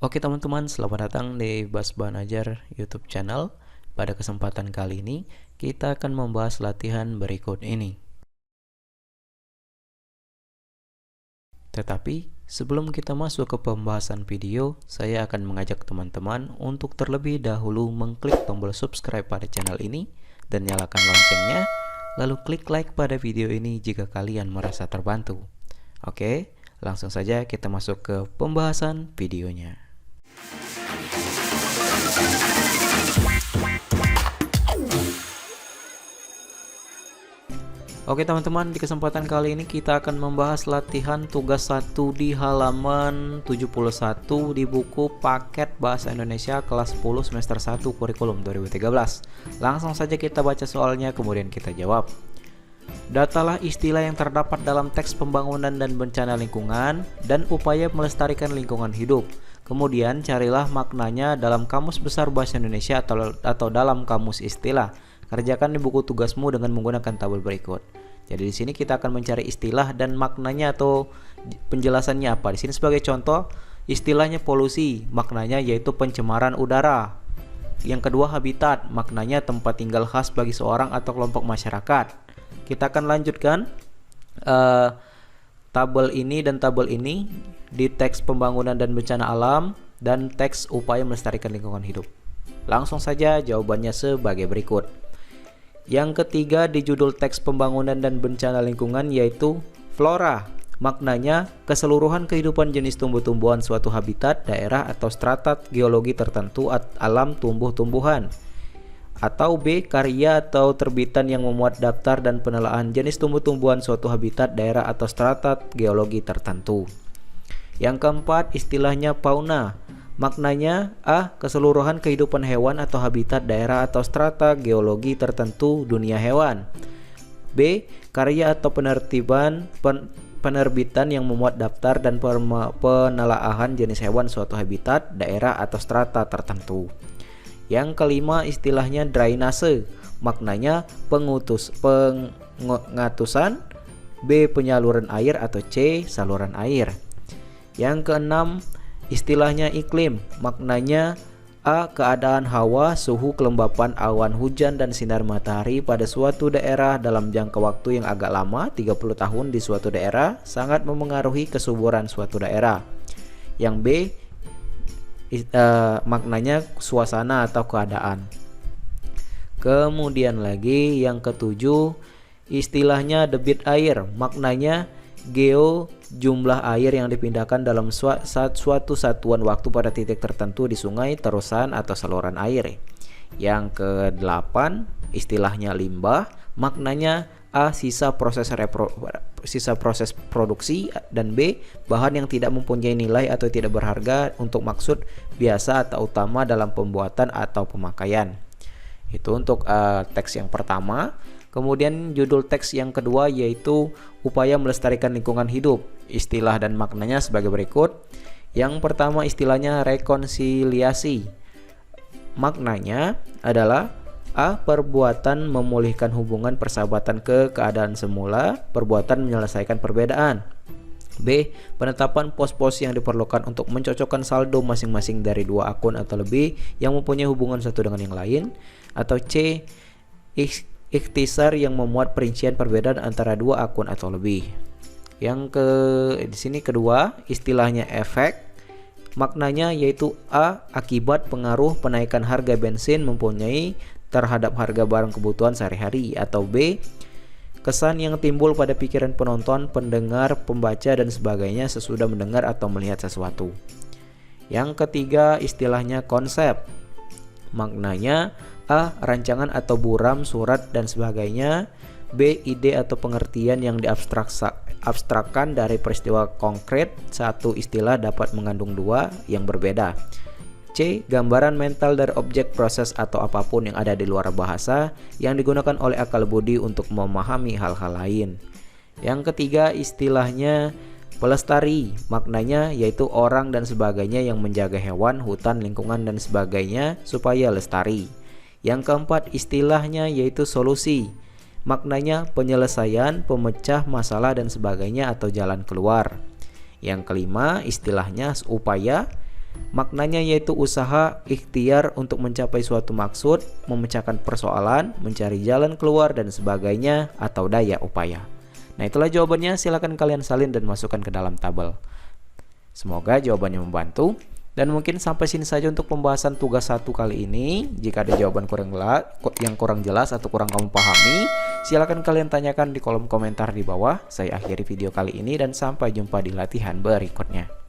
Oke teman-teman, selamat datang di Basban Ajar YouTube channel. Pada kesempatan kali ini, kita akan membahas latihan berikut ini. Tetapi, sebelum kita masuk ke pembahasan video, saya akan mengajak teman-teman untuk terlebih dahulu mengklik tombol subscribe pada channel ini dan nyalakan loncengnya, lalu klik like pada video ini jika kalian merasa terbantu. Oke, langsung saja kita masuk ke pembahasan videonya. Oke teman-teman, di kesempatan kali ini kita akan membahas latihan tugas 1 di halaman 71 di buku Paket Bahasa Indonesia kelas 10 semester 1 kurikulum 2013. Langsung saja kita baca soalnya kemudian kita jawab. Datalah istilah yang terdapat dalam teks pembangunan dan bencana lingkungan dan upaya melestarikan lingkungan hidup. Kemudian carilah maknanya dalam Kamus Besar Bahasa Indonesia atau dalam kamus istilah. Kerjakan di buku tugasmu dengan menggunakan tabel berikut. Jadi di sini kita akan mencari istilah dan maknanya atau penjelasannya apa. Di sini sebagai contoh, istilahnya polusi, maknanya yaitu pencemaran udara. Yang kedua habitat, maknanya tempat tinggal khas bagi seorang atau kelompok masyarakat. Kita akan lanjutkan tabel ini dan tabel ini di teks pembangunan dan bencana alam dan teks upaya melestarikan lingkungan hidup. Langsung saja jawabannya sebagai berikut. Yang ketiga di judul teks pembangunan dan bencana lingkungan yaitu flora. Maknanya keseluruhan kehidupan jenis tumbuh-tumbuhan suatu habitat, daerah atau strata geologi tertentu alam tumbuh-tumbuhan. Atau B. Karya atau terbitan yang memuat daftar dan penelaahan jenis tumbuh-tumbuhan suatu habitat, daerah atau strata geologi tertentu. Yang keempat istilahnya fauna. Maknanya A. Keseluruhan kehidupan hewan atau habitat, daerah atau strata geologi tertentu dunia hewan. B. Karya atau penerbitan yang memuat daftar dan penelaahan jenis hewan suatu habitat, daerah atau strata tertentu. Yang kelima istilahnya drainase. Maknanya pengatusan. B. Penyaluran air atau C. Saluran air. Yang keenam istilahnya iklim, maknanya A. Keadaan hawa, suhu, kelembapan, awan, hujan, dan sinar matahari pada suatu daerah dalam jangka waktu yang agak lama, 30 tahun di suatu daerah, sangat memengaruhi kesuburan suatu daerah. Yang B. Maknanya suasana atau keadaan. Kemudian lagi yang ketujuh istilahnya debit air, maknanya jumlah air yang dipindahkan dalam suatu satuan waktu pada titik tertentu di sungai, terusan, atau saluran air. Yang kedelapan istilahnya limbah, maknanya A. Sisa proses produksi, dan B. Bahan yang tidak mempunyai nilai atau tidak berharga untuk maksud biasa atau utama dalam pembuatan atau pemakaian. Itu untuk teks yang pertama. Kemudian judul teks yang kedua yaitu upaya melestarikan lingkungan hidup. Istilah dan maknanya sebagai berikut. Yang pertama istilahnya rekonsiliasi. Maknanya adalah A. Perbuatan memulihkan hubungan persahabatan ke keadaan semula, perbuatan menyelesaikan perbedaan. B. Penetapan pos-pos yang diperlukan untuk mencocokkan saldo masing-masing dari dua akun atau lebih yang mempunyai hubungan satu dengan yang lain. Atau C. Ikhtisar yang memuat perincian perbedaan antara dua akun atau lebih. Di sini kedua istilahnya efek. Maknanya yaitu A. Akibat pengaruh penaikan harga bensin mempunyai terhadap harga barang kebutuhan sehari-hari. Atau B. Kesan yang timbul pada pikiran penonton, pendengar, pembaca, dan sebagainya sesudah mendengar atau melihat sesuatu. Yang ketiga istilahnya konsep. Maknanya A. Rancangan atau buram, surat, dan sebagainya. B. Ide atau pengertian yang diabstrakkan dari peristiwa konkret. Satu istilah dapat mengandung dua yang berbeda. C. Gambaran mental dari objek, proses, atau apapun yang ada di luar bahasa yang digunakan oleh akal budi untuk memahami hal-hal lain. Yang ketiga istilahnya pelestari. Maknanya yaitu orang dan sebagainya yang menjaga hewan, hutan, lingkungan, dan sebagainya supaya lestari. Yang keempat istilahnya yaitu solusi. Maknanya penyelesaian, pemecah masalah, dan sebagainya atau jalan keluar. Yang kelima istilahnya upaya. Maknanya yaitu usaha, ikhtiar untuk mencapai suatu maksud, memecahkan persoalan, mencari jalan keluar dan sebagainya, atau daya upaya. Nah, itulah jawabannya. Silakan kalian salin dan masukkan ke dalam tabel. Semoga jawabannya membantu. Dan mungkin sampai sini saja untuk pembahasan tugas 1 kali ini. Jika ada jawaban yang kurang jelas atau kurang kamu pahami, silakan kalian tanyakan di kolom komentar di bawah. Saya akhiri video kali ini dan sampai jumpa di latihan berikutnya.